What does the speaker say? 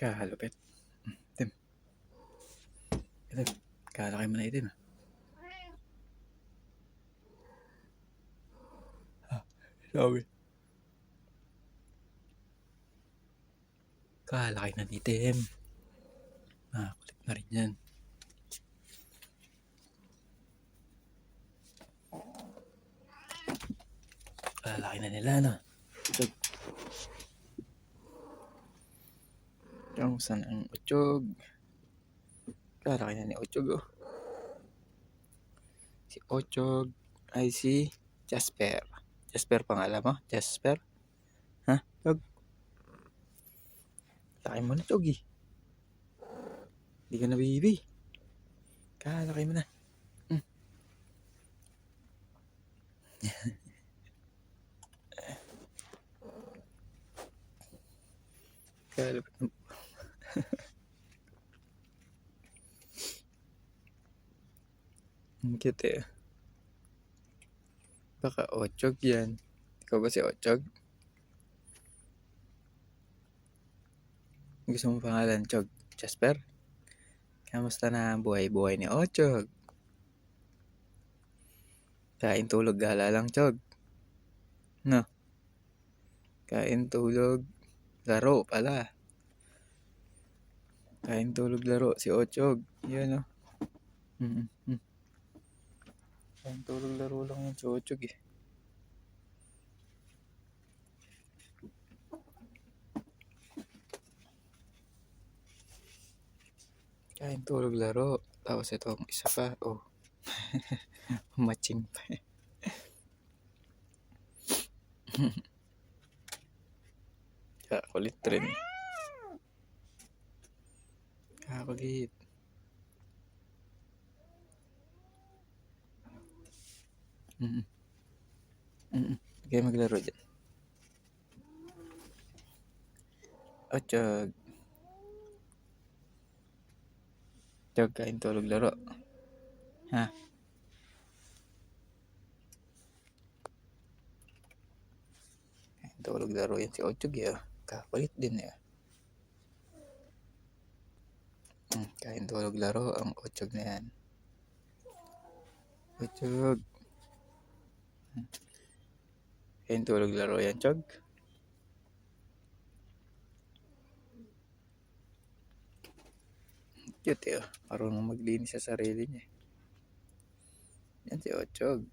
Kalupit. Itim. Itim. Kalaki mo na itim. Sabi. Kalaki na itim. Kulit na rin yan. Kalaki na nila, no? Utsog. Yung saan ang utsog? Kalaki na ni Utsog, oh. Si Utsog ay si Jasper. Jasper pangalan mo? Jasper? Ha? Utsog? Laki mo na, Utsog, eh. Hindi ka na baby. Kalaki mo na. Kalupit na. Ang cute, eh. Baka Utsog yan. Ikaw ba si Utsog? Gusto mo pangalan, Tsog? Jasper? Kamusta na ang buhay-buhay ni Utsog? Kain, tulog, gala lang, Tsog. No? Kain, tulog, laro pala. Kain, tulog, laro si Utsog. Yan, oh. Kain, tulog, laro lang yan si Utsog, eh. Kain, tulog, laro. Tapos itong isa pa, oh. Matching pa, eh. Kakulit rin. Kakulit. Kaya maglaro dyan. Utsog. Utsog, kain, tulog, laro. Ha? Kain, tulog, laro yan si Utsog, eh. Kakulit din, eh. Kain, tulog, laro ang Utsog na yan. Utsog. Kain, tulog, laro yan, Tsog. Cute, eh. Marunong maglinis sa sarili niya. Yan si Utsog.